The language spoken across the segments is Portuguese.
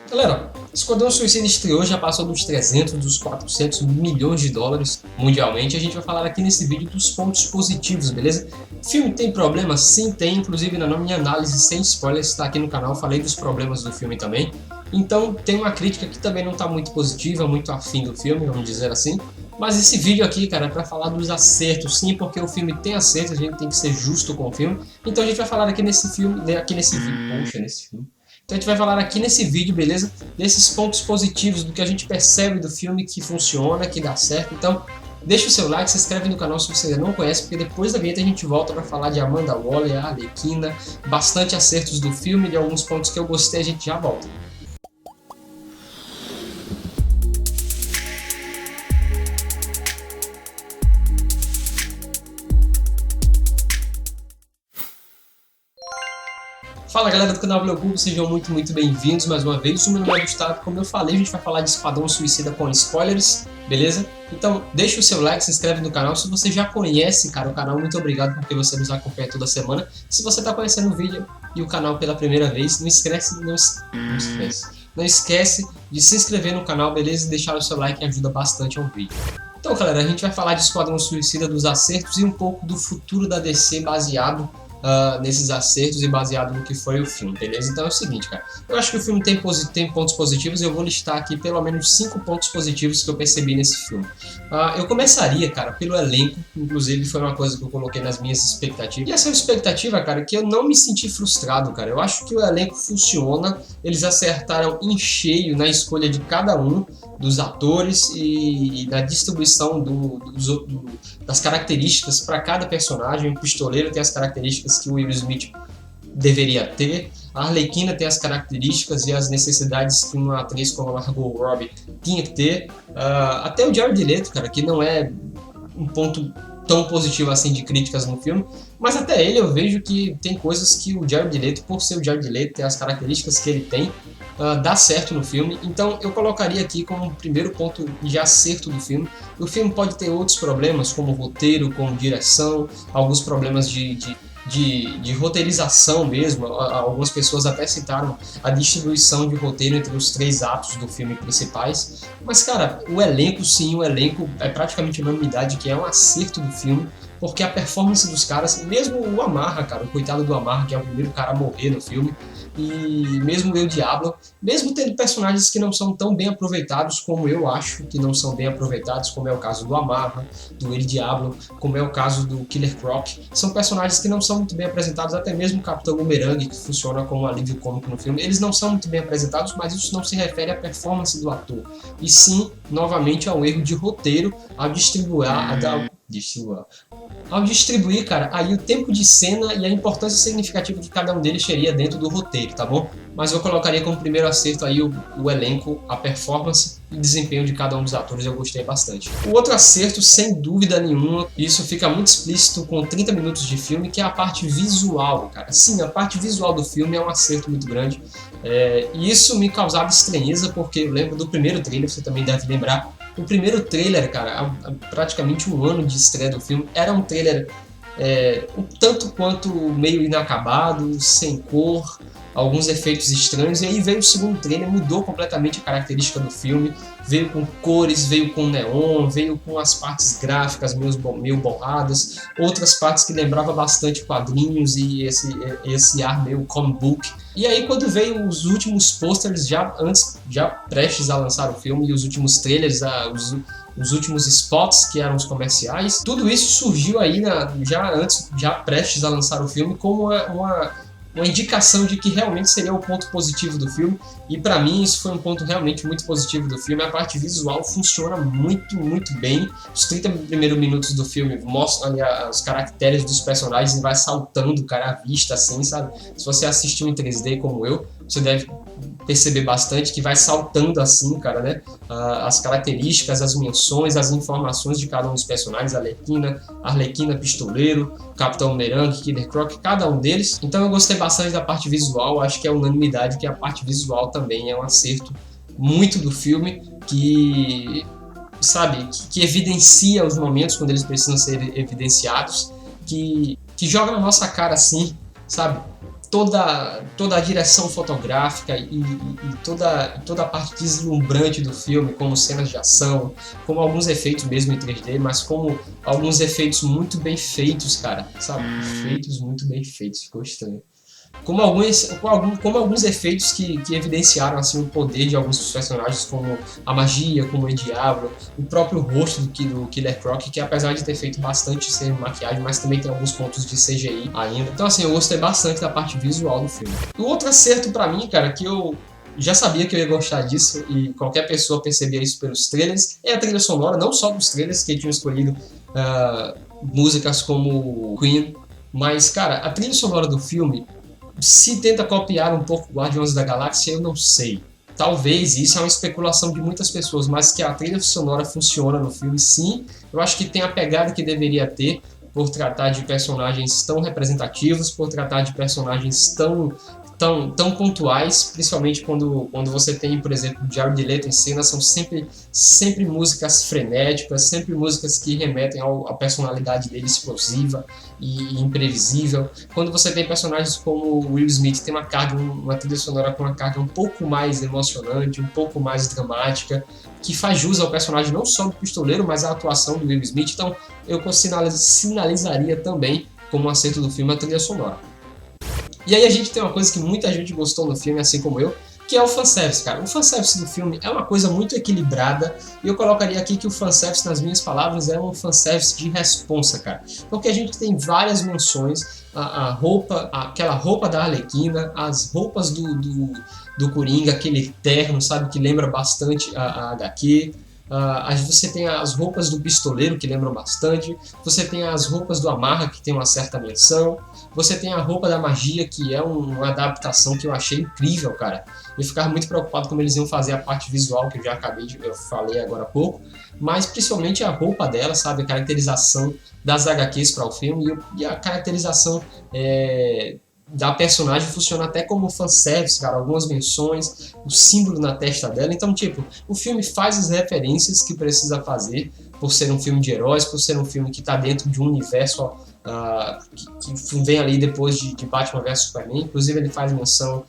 Galera, Esquadrão Suicida estreou, já passou dos 300, dos 400 milhões de dólares mundialmente. A gente vai falar aqui nesse vídeo dos pontos positivos, beleza? O filme tem problemas? Sim, tem. Inclusive na minha análise sem spoilers está aqui no canal, falei dos problemas do filme também. Então tem uma crítica que também não está muito positiva, muito afim do filme, vamos dizer assim. Mas esse vídeo aqui, cara, é pra falar dos acertos, sim, porque o filme tem acertos, a gente tem que ser justo com o filme. Então a gente vai falar aqui nesse filme, aqui nesse vídeo, poxa, nesse filme. Então a gente vai falar aqui nesse vídeo, beleza? Desses pontos positivos, do que a gente percebe do filme que funciona, que dá certo. Então deixa o seu like, se inscreve no canal se você ainda não conhece, porque depois da vinheta a gente volta para falar de Amanda Waller, a Arlequina, bastante acertos do filme, de alguns pontos que eu gostei, a gente já volta. Fala galera do canal Globo, sejam muito bem-vindos mais uma vez. O meu nome é Gustavo, como eu falei, a gente vai falar de Esquadrão Suicida com spoilers, beleza? Então deixa o seu like, se inscreve no canal. Se você já conhece, cara, o canal, muito obrigado porque você nos acompanha toda semana. Se você está conhecendo o vídeo e o canal pela primeira vez, não esquece de se inscrever no canal, beleza? E deixar o seu like, que ajuda bastante ao vídeo. Então galera, a gente vai falar de Esquadrão Suicida, dos acertos e um pouco do futuro da DC baseado nesses acertos e baseado no que foi o filme, beleza? Então é o seguinte, cara, eu acho que o filme tem pontos positivos e eu vou listar aqui pelo menos 5 pontos positivos que eu percebi nesse filme. Eu começaria, cara, pelo elenco, inclusive foi uma coisa que eu coloquei nas minhas expectativas. E essa expectativa, cara, que eu não me senti frustrado, cara. Eu acho que o elenco funciona, eles acertaram em cheio na escolha de cada um dos atores e na distribuição das características para cada personagem. O pistoleiro tem as características que o Will Smith deveria ter, a Arlequina tem as características e as necessidades que uma atriz como a Margot Robbie tinha que ter, até o Jared Leto, cara, que não é um ponto tão positivo assim de críticas no filme, mas até ele eu vejo que tem coisas que o Jared Leto, por ser o Jared Leto, tem as características que ele tem, dá certo no filme. Então eu colocaria aqui como um primeiro ponto de acerto do filme. O filme pode ter outros problemas, como roteiro, como direção, alguns problemas de roteirização mesmo. Algumas pessoas até citaram a distribuição de roteiro entre os 3 atos do filme principais. Mas, cara, o elenco, sim, o elenco é praticamente unanimidade que é um acerto do filme, porque a performance dos caras, mesmo o Amarra, cara, o coitado do Amarra, que é o primeiro cara a morrer no filme, e mesmo o El Diablo, mesmo tendo personagens que não são tão bem aproveitados como eu acho que não são bem aproveitados, como é o caso do Amarra, do El Diablo, como é o caso do Killer Croc, são personagens que não são muito bem apresentados, até mesmo o Capitão Boomerang, que funciona como um alívio cômico no filme, eles não são muito bem apresentados, mas isso não se refere à performance do ator, e sim, novamente, ao erro de roteiro, ao distribuir, cara, aí o tempo de cena e a importância significativa que cada um deles teria dentro do roteiro, tá bom? Mas eu colocaria como primeiro acerto aí o elenco, a performance e desempenho de cada um dos atores, eu gostei bastante. O outro acerto, sem dúvida nenhuma, e isso fica muito explícito com 30 minutos de filme, que é a parte visual, cara. Sim, a parte visual do filme é um acerto muito grande, e isso me causava estranheza, porque eu lembro do primeiro trailer, você também deve lembrar. O primeiro trailer, cara, há praticamente um ano de estreia do filme, era um trailer um tanto quanto meio inacabado, sem cor, alguns efeitos estranhos, e aí veio o segundo trailer, mudou completamente a característica do filme, veio com cores, veio com neon, veio com as partes gráficas meio borradas, outras partes que lembravam bastante quadrinhos e esse ar meio comic book. E aí quando veio os últimos posters, já prestes a lançar o filme, e os últimos trailers, os últimos spots que eram os comerciais, tudo isso surgiu aí já prestes a lançar o filme como uma indicação de que realmente seria o ponto positivo do filme, e para mim isso foi um ponto realmente muito positivo do filme. A parte visual funciona muito bem. Os 30 primeiros minutos do filme mostram ali os caracteres dos personagens e vai saltando, cara, à vista, assim, sabe? Se você assistiu em 3D como eu, você deve perceber bastante que vai saltando assim, cara, né? As características, as menções, as informações de cada um dos personagens, Arlequina, Pistoleiro, Capitão Boomerang, Killer Croc, cada um deles. Então eu gostei bastante da parte visual, acho que é unanimidade que a parte visual também é um acerto muito do filme, que, sabe, que evidencia os momentos quando eles precisam ser evidenciados, que joga na nossa cara assim, sabe? toda a direção fotográfica e toda a parte deslumbrante do filme, como cenas de ação, como alguns efeitos mesmo em 3D, mas como alguns efeitos muito bem feitos, cara, sabe? Efeitos muito bem feitos, ficou estranho. Como alguns efeitos que evidenciaram assim, o poder de alguns dos personagens, como a magia, como o Diablo, o próprio rosto do Killer Croc, que apesar de ter feito bastante sem maquiagem, mas também tem alguns pontos de CGI ainda. Então assim, eu gostei bastante da parte visual do filme. O outro acerto pra mim, cara, que eu já sabia que eu ia gostar disso e qualquer pessoa percebia isso pelos trailers, é a trilha sonora, não só dos trailers que tinham escolhido músicas como Queen, mas cara, a trilha sonora do filme, se tenta copiar um pouco Guardiões da Galáxia, eu não sei. Talvez, isso é uma especulação de muitas pessoas, mas que a trilha sonora funciona no filme, sim. Eu acho que tem a pegada que deveria ter, por tratar de personagens tão representativos, por tratar de personagens tão pontuais, principalmente quando você tem, por exemplo, o Jared Leto em cena, são sempre músicas frenéticas, sempre músicas que remetem à personalidade dele explosiva e imprevisível. Quando você tem personagens como o Will Smith, tem uma trilha sonora com uma carga um pouco mais emocionante, um pouco mais dramática, que faz jus ao personagem não só do pistoleiro, mas à atuação do Will Smith. Então eu sinalizaria também como um acerto do filme a trilha sonora. E aí a gente tem uma coisa que muita gente gostou no filme, assim como eu, que é o fanservice, cara. O fanservice do filme é uma coisa muito equilibrada, e eu colocaria aqui que o fanservice, nas minhas palavras, é um fanservice de responsa, cara. Porque a gente tem várias menções, aquela roupa da Arlequina, as roupas do Coringa, aquele terno, sabe, que lembra bastante a HQ. Você tem as roupas do pistoleiro, que lembram bastante. Você tem as roupas do Amarra, que tem uma certa menção. Você tem a roupa da magia, que é uma adaptação que eu achei incrível, cara. Eu ficava muito preocupado como eles iam fazer a parte visual, que eu falei agora há pouco. Mas principalmente a roupa dela, sabe? A caracterização das HQs para o filme e a caracterização da personagem funciona até como fanservice, cara, algumas menções, o símbolo na testa dela. Então, tipo, o filme faz as referências que precisa fazer, por ser um filme de heróis, por ser um filme que está dentro de um universo que vem ali depois de Batman vs Superman. Inclusive ele faz menção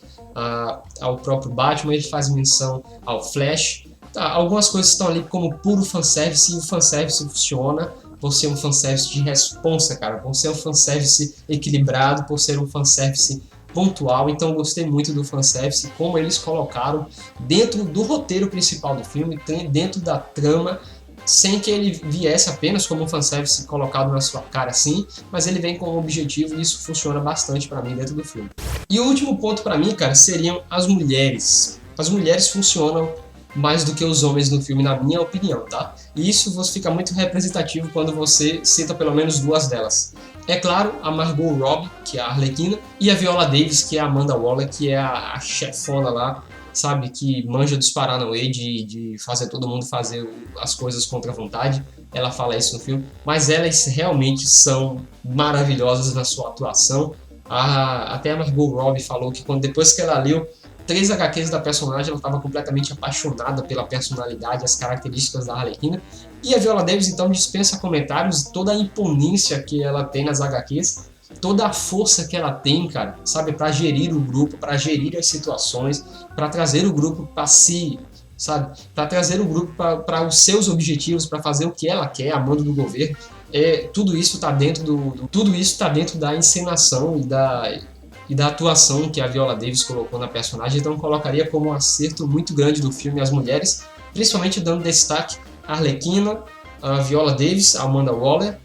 ao próprio Batman, ele faz menção ao Flash. Algumas coisas estão ali como puro fanservice, e o fanservice funciona por ser um fanservice de responsa, cara, por ser um fanservice equilibrado, por ser um fanservice pontual. Então eu gostei muito do fanservice, como eles colocaram dentro do roteiro principal do filme, dentro da trama, sem que ele viesse apenas como um fanservice colocado na sua cara assim, mas ele vem com um objetivo, e isso funciona bastante pra mim dentro do filme. E o último ponto pra mim, cara, seriam as mulheres. As mulheres funcionam mais do que os homens no filme, na minha opinião, tá? E isso fica muito representativo quando você cita pelo menos duas delas. É claro, a Margot Robbie, que é a Arlequina, e a Viola Davis, que é a Amanda Waller, que é a chefona lá, sabe, que manja dos Paranauê de fazer todo mundo fazer as coisas contra a vontade. Ela fala isso no filme, mas elas realmente são maravilhosas na sua atuação. Até a Margot Robbie falou que depois que ela leu 3 HQs da personagem, ela estava completamente apaixonada pela personalidade, as características da Arlequina. E a Viola Davis, então, dispensa comentários, toda a imponência que ela tem nas HQs, toda a força que ela tem, cara, sabe, para gerir o grupo, para gerir as situações, para trazer o grupo para si, sabe, para trazer o grupo para os seus objetivos, para fazer o que ela quer, a mando do governo. Tudo isso está dentro da encenação e da atuação que a Viola Davis colocou na personagem. Então eu colocaria como um acerto muito grande do filme as mulheres, principalmente dando destaque a Arlequina, a Viola Davis, a Amanda Waller,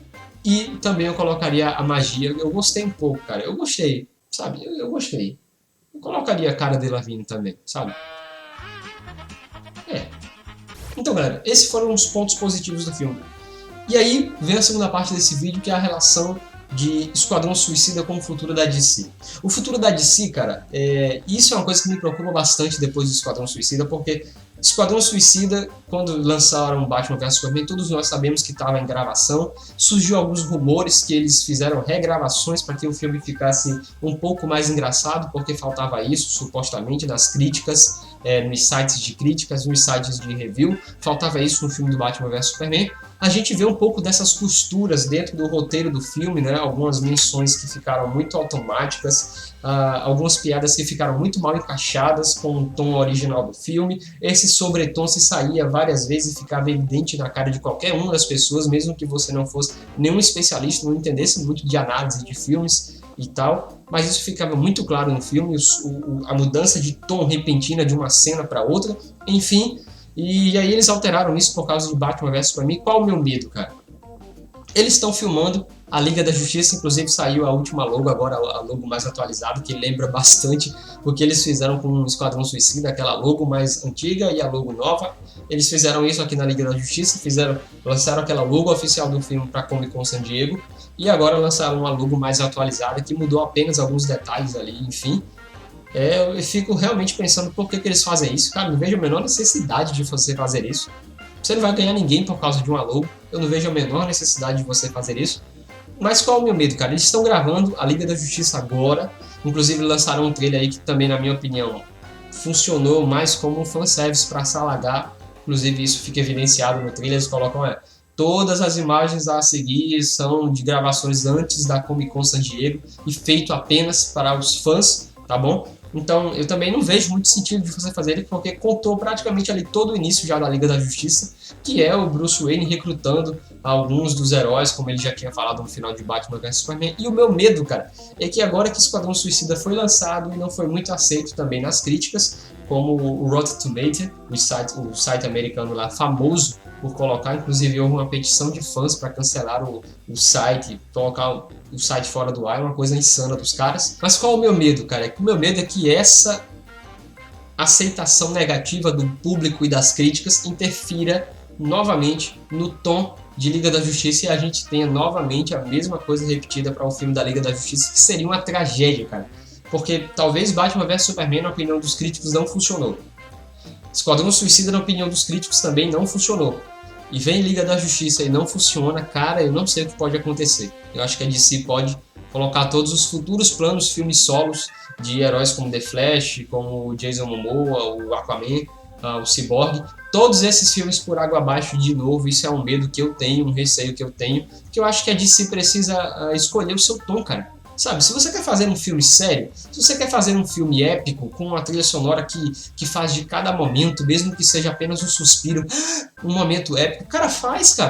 e também eu colocaria a magia. Eu gostei um pouco, cara, eu gostei, sabe, eu gostei. Eu colocaria a Cara Delevingne também, sabe. Então galera, esses foram os pontos positivos do filme. E aí vem a segunda parte desse vídeo, que é a relação de Esquadrão Suicida com o futuro da DC. O futuro da DC, cara, isso é uma coisa que me preocupa bastante depois do Esquadrão Suicida, porque Esquadrão Suicida, quando lançaram Batman vs Superman, todos nós sabemos que estava em gravação. Surgiu alguns rumores que eles fizeram regravações para que o filme ficasse um pouco mais engraçado, porque faltava isso, supostamente, nas críticas. nos sites de críticas, nos sites de review. Faltava isso no filme do Batman vs Superman. A gente vê um pouco dessas costuras dentro do roteiro do filme, né? Algumas menções que ficaram muito automáticas, algumas piadas que ficaram muito mal encaixadas com o tom original do filme. Esse sobretom se saía várias vezes e ficava evidente na cara de qualquer uma das pessoas, mesmo que você não fosse nenhum especialista, não entendesse muito de análise de filmes e tal, mas isso ficava muito claro no filme, a mudança de tom repentina de uma cena para outra, enfim. E aí eles alteraram isso por causa de Batman vs Superman. Qual o meu medo, cara? Eles estão filmando a Liga da Justiça, inclusive saiu a última logo, agora a logo mais atualizada, que lembra bastante o que eles fizeram com o Esquadrão Suicida, aquela logo mais antiga e a logo nova. Eles fizeram isso aqui na Liga da Justiça, lançaram aquela logo oficial do filme para Comic Con San Diego, e agora lançaram uma logo mais atualizada, que mudou apenas alguns detalhes ali, enfim. Eu fico realmente pensando por que eles fazem isso. Cara, não vejo a menor necessidade de você fazer isso. Você não vai ganhar ninguém por causa de uma logo. Eu não vejo a menor necessidade de você fazer isso. Mas qual é o meu medo, cara? Eles estão gravando a Liga da Justiça agora. Inclusive lançaram um trailer aí que também, na minha opinião, funcionou mais como um fanservice para Salazar. Inclusive isso fica evidenciado no trailer. Eles colocam, todas as imagens a seguir são de gravações antes da Comic Con San Diego e feito apenas para os fãs, tá bom? Então eu também não vejo muito sentido de você fazer ele, porque contou praticamente ali todo o início já da Liga da Justiça, que é o Bruce Wayne recrutando alguns dos heróis, como ele já tinha falado no final de Batman vs Superman. E o meu medo, cara, é que agora que Esquadrão Suicida foi lançado e não foi muito aceito também nas críticas, como o Rotten Tomatoes, o site americano lá famoso por colocar, inclusive houve uma petição de fãs para cancelar o site, colocar o site fora do ar, uma coisa insana dos caras. Mas qual é o meu medo, cara? O meu medo é que essa aceitação negativa do público e das críticas interfira novamente no tom de Liga da Justiça e a gente tenha novamente a mesma coisa repetida para o filme da Liga da Justiça, que seria uma tragédia, cara. Porque talvez Batman vs Superman, na opinião dos críticos, não funcionou. Esquadrão Suicida, na opinião dos críticos, também não funcionou. E vem Liga da Justiça e não funciona, cara, eu não sei o que pode acontecer. Eu acho que a DC pode colocar todos os futuros planos, filmes solos de heróis como The Flash, como o Jason Momoa, o Aquaman, o Cyborg, todos esses filmes por água abaixo de novo. Isso é um medo que eu tenho, um receio que eu tenho, que eu acho que a DC precisa escolher o seu tom, cara. Sabe, se você quer fazer um filme sério, se você quer fazer um filme épico, com uma trilha sonora que faz de cada momento, mesmo que seja apenas um suspiro, um momento épico, o cara faz, cara.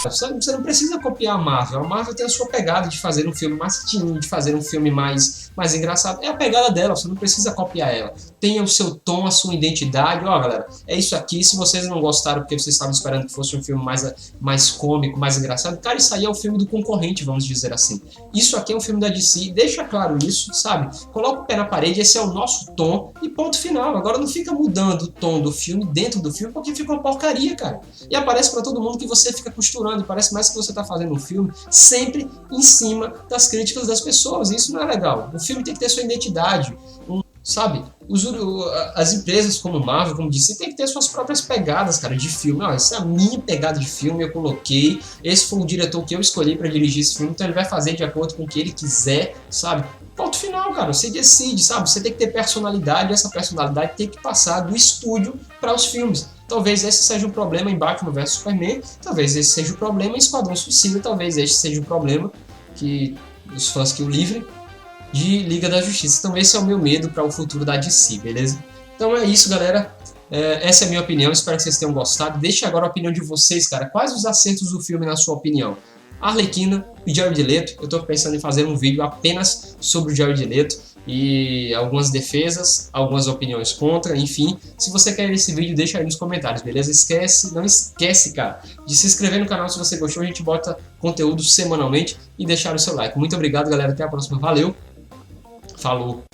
Você não precisa copiar a Marvel. A Marvel tem a sua pegada de fazer um filme mais teen, de fazer um filme mais engraçado. É a pegada dela, você não precisa copiar ela. Tenha o seu tom, a sua identidade. Ó, galera, é isso aqui. Se vocês não gostaram porque vocês estavam esperando que fosse um filme mais cômico, mais engraçado, cara, isso aí é o filme do concorrente, vamos dizer assim. Isso aqui é um filme da DC, deixa claro isso, sabe? Coloca o pé na parede, esse é o nosso tom e ponto final. Agora não fica mudando o tom do filme dentro do filme, porque fica uma porcaria, cara. E aparece pra todo mundo que você fica costurando, e parece mais que você tá fazendo um filme sempre em cima das críticas das pessoas, e isso não é legal. O filme tem que ter sua identidade, sabe? As empresas como Marvel, como DC, tem que ter suas próprias pegadas, cara, de filme. Essa é a minha pegada de filme, eu coloquei, esse foi o diretor que eu escolhi para dirigir esse filme, então ele vai fazer de acordo com o que ele quiser, sabe? Ponto final, cara, você decide, sabe? Você tem que ter personalidade, e essa personalidade tem que passar do estúdio para os filmes. Talvez esse seja o problema em Batman vs Superman, talvez esse seja o problema em Esquadrão Suicida, talvez esse seja o problema que os fãs que o livrem de Liga da Justiça. Então esse é o meu medo para o futuro da DC, beleza? Então é isso, galera. Essa é a minha opinião, espero que vocês tenham gostado. Deixe agora a opinião de vocês, cara. Quais os acertos do filme na sua opinião? Arlequina e Jared Leto. Eu tô pensando em fazer um vídeo apenas sobre o Jared Leto e algumas defesas, algumas opiniões contra, enfim. Se você quer esse vídeo, deixa aí nos comentários, beleza? Não esquece, cara, de se inscrever no canal se você gostou. A gente bota conteúdo semanalmente e deixar o seu like. Muito obrigado, galera. Até a próxima. Valeu. Falou.